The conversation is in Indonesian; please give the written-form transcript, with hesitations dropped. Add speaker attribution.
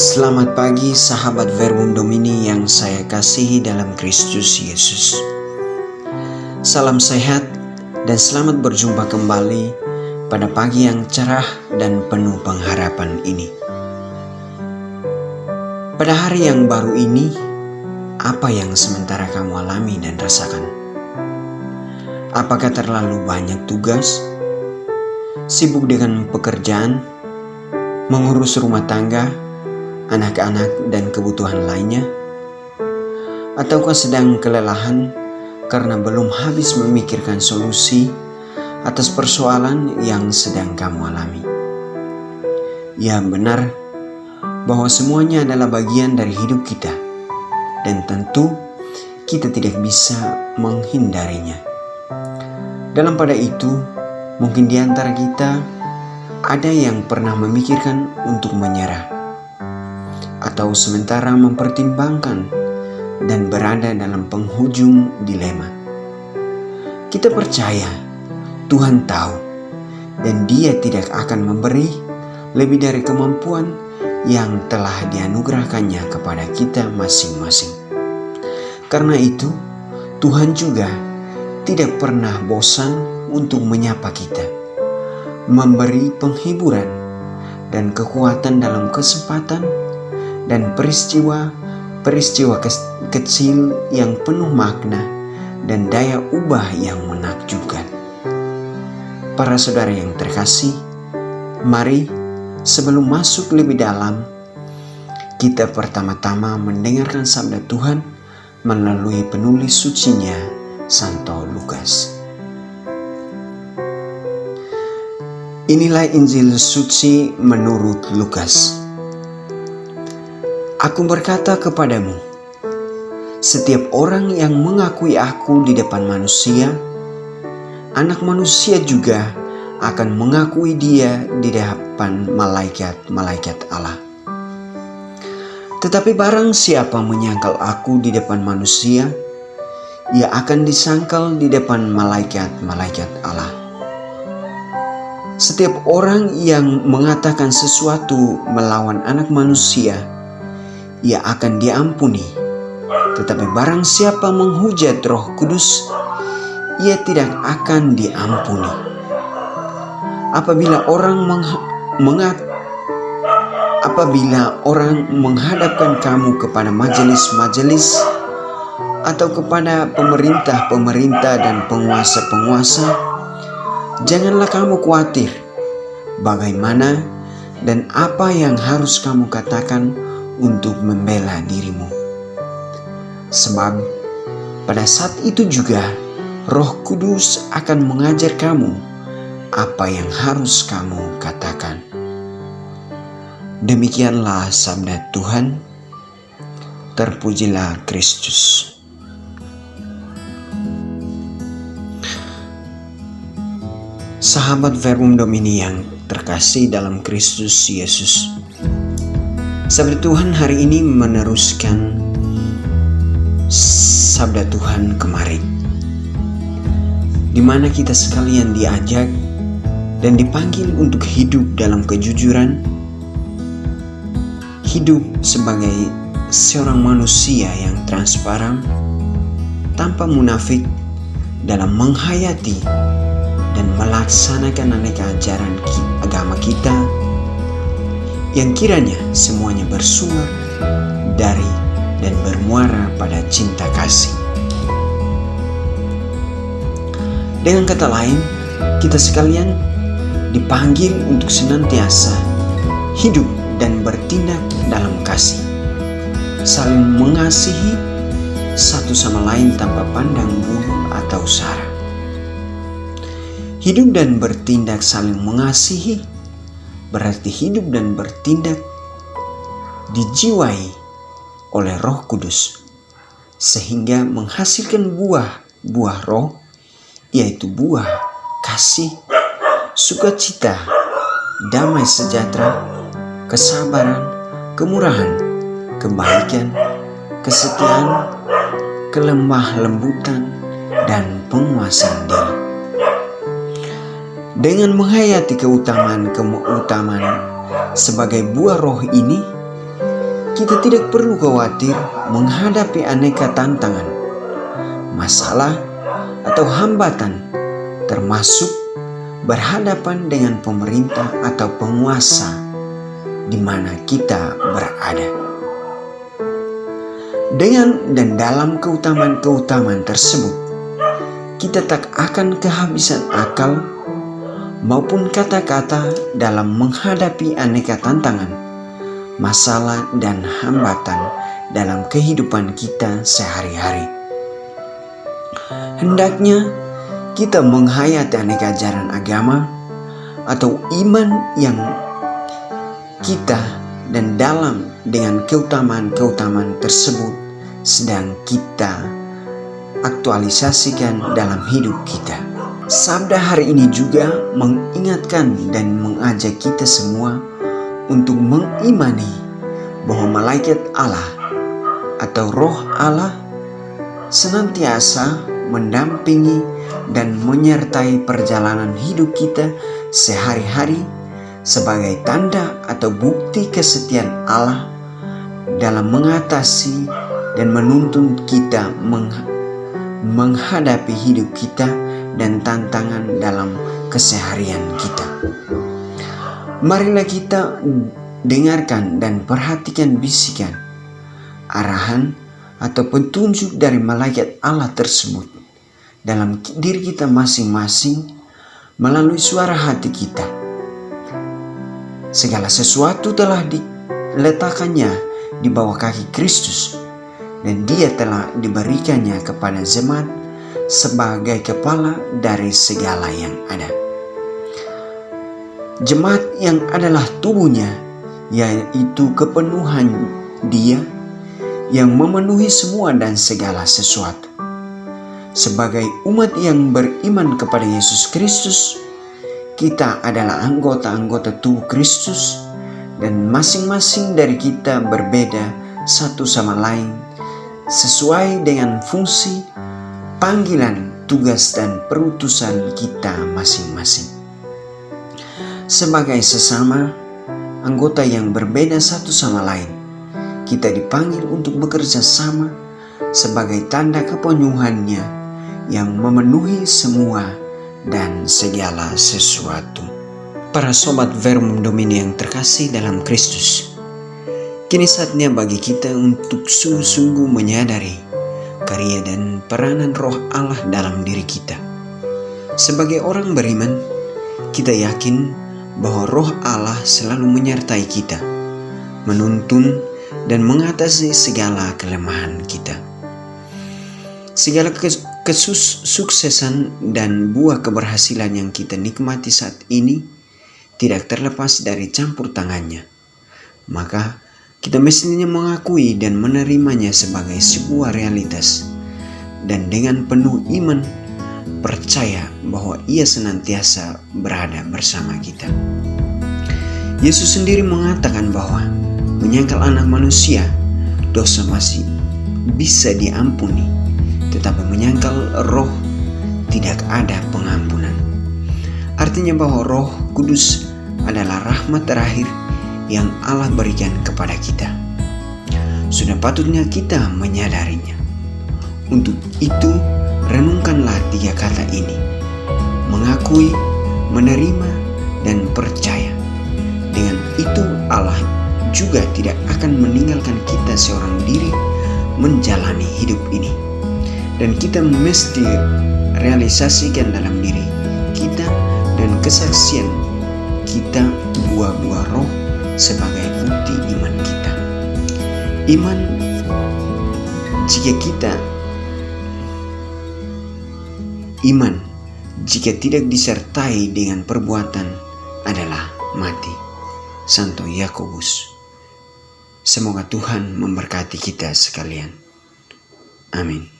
Speaker 1: Selamat pagi sahabat Verbum Domini yang saya kasihi dalam Kristus Yesus. Salam sehat dan selamat berjumpa kembali pada pagi yang cerah dan penuh pengharapan ini. Pada hari yang baru ini, apa yang sementara kamu alami dan rasakan? Apakah terlalu banyak tugas? Sibuk dengan pekerjaan, mengurus rumah tangga, anak-anak dan kebutuhan lainnya? Ataukah sedang kelelahan karena belum habis memikirkan solusi atas persoalan yang sedang kamu alami? Ya, benar bahwa semuanya adalah bagian dari hidup kita, dan tentu kita tidak bisa menghindarinya. Dalam pada itu, mungkin di antara kita ada yang pernah memikirkan untuk menyerah, atau sementara mempertimbangkan dan berada dalam penghujung dilema. Kita percaya Tuhan tahu dan Dia tidak akan memberi lebih dari kemampuan yang telah dianugerahkannya kepada kita masing-masing. Karena itu, Tuhan juga tidak pernah bosan untuk menyapa kita, memberi penghiburan dan kekuatan dalam kesempatan dan peristiwa kecil yang penuh makna dan daya ubah yang menakjubkan. Para saudara yang terkasih, mari sebelum masuk lebih dalam, kita pertama-tama mendengarkan sabda Tuhan melalui penulis sucinya, Santo Lukas. Inilah Injil suci menurut Lukas. Aku berkata kepadamu, setiap orang yang mengakui aku di depan manusia, Anak Manusia juga akan mengakui dia di depan malaikat-malaikat Allah. Tetapi barang siapa menyangkal aku di depan manusia, ia akan disangkal di depan malaikat-malaikat Allah. Setiap orang yang mengatakan sesuatu melawan Anak Manusia, ia akan diampuni. Tetapi barang siapa menghujat Roh Kudus, ia tidak akan diampuni. Apabila orang menghadapkan kamu kepada majelis-majelis atau kepada pemerintah-pemerintah dan penguasa-penguasa, janganlah kamu khawatir bagaimana dan apa yang harus kamu katakan untuk membela dirimu. Sebab pada saat itu juga Roh Kudus akan mengajar kamu apa yang harus kamu katakan. Demikianlah sabda Tuhan. Terpujilah Kristus. Sahabat Verbum Domini yang terkasih dalam Kristus Yesus, sabda Tuhan hari ini meneruskan sabda Tuhan kemarin, di mana kita sekalian diajak dan dipanggil untuk hidup dalam kejujuran, hidup sebagai seorang manusia yang transparan, tanpa munafik dalam menghayati dan melaksanakan aneka ajaran agama kita, yang kiranya semuanya bersumber dari dan bermuara pada cinta kasih. Dengan kata lain, kita sekalian dipanggil untuk senantiasa hidup dan bertindak dalam kasih, saling mengasihi satu sama lain tanpa pandang bulu atau sara. Hidup dan bertindak saling mengasihi berarti hidup dan bertindak dijiwai oleh Roh Kudus, sehingga menghasilkan buah roh, yaitu buah kasih, sukacita, damai sejahtera, kesabaran, kemurahan, kebaikan, kesetiaan, kelemah lembutan, dan penguasaan diri. Dengan menghayati keutamaan sebagai buah roh ini, kita tidak perlu khawatir menghadapi aneka tantangan, masalah, atau hambatan, termasuk berhadapan dengan pemerintah atau penguasa di mana kita berada. Dengan dan dalam keutamaan-keutamaan tersebut, kita tak akan kehabisan akal maupun kata-kata dalam menghadapi aneka tantangan, masalah, dan hambatan dalam kehidupan kita sehari-hari. Hendaknya kita menghayati aneka ajaran agama atau iman yang kita dan dalam dengan keutamaan-keutamaan tersebut sedang kita aktualisasikan dalam hidup kita. Sabda hari ini juga mengingatkan dan mengajak kita semua untuk mengimani bahwa malaikat Allah atau roh Allah senantiasa mendampingi dan menyertai perjalanan hidup kita sehari-hari sebagai tanda atau bukti kesetiaan Allah dalam mengatasi dan menuntun kita menghadapi hidup kita dan tantangan dalam keseharian kita. Marilah kita dengarkan dan perhatikan bisikan, arahan, atau petunjuk dari malaikat Allah tersebut dalam diri kita masing-masing melalui suara hati kita. Segala sesuatu telah diletakkannya di bawah kaki Kristus, dan Dia telah diberikannya kepada jemaat sebagai kepala dari segala yang ada. Jemaat yang adalah tubuhnya, yaitu kepenuhan Dia yang memenuhi semua dan segala sesuatu. Sebagai umat yang beriman kepada Yesus Kristus, kita adalah anggota-anggota tubuh Kristus, dan masing-masing dari kita berbeda satu sama lain sesuai dengan fungsi, panggilan, tugas, dan perutusan kita masing-masing. Sebagai sesama anggota yang berbeda satu sama lain, kita dipanggil untuk bekerja sama sebagai tanda kepenuhannya yang memenuhi semua dan segala sesuatu. Para sobat Verbum Domini yang terkasih dalam Kristus, kini saatnya bagi kita untuk sungguh-sungguh menyadari karya dan peranan roh Allah dalam diri kita. Sebagai orang beriman, kita yakin bahwa roh Allah selalu menyertai kita, menuntun dan mengatasi segala kelemahan kita. Segala kesuksesan dan buah keberhasilan yang kita nikmati saat ini tidak terlepas dari campur tangannya. Maka kita mestinya mengakui dan menerimanya sebagai sebuah realitas, dan dengan penuh iman percaya bahwa Ia senantiasa berada bersama kita. Yesus sendiri mengatakan bahwa menyangkal anak manusia, dosa masih bisa diampuni, tetapi menyangkal roh tidak ada pengampunan. Artinya bahwa Roh Kudus adalah rahmat terakhir yang Allah berikan kepada kita. Sudah patutnya kita menyadarinya. Untuk itu, renungkanlah 3 kata ini: mengakui, menerima, dan percaya. Dengan itu Allah juga tidak akan meninggalkan kita seorang diri menjalani hidup ini. Dan kita mesti realisasikan dalam diri kita dan kesaksian kita buah-buah roh sebagai bukti iman kita. Iman jika tidak disertai dengan perbuatan adalah mati. Santo Yakobus. Semoga Tuhan memberkati kita sekalian. Amin.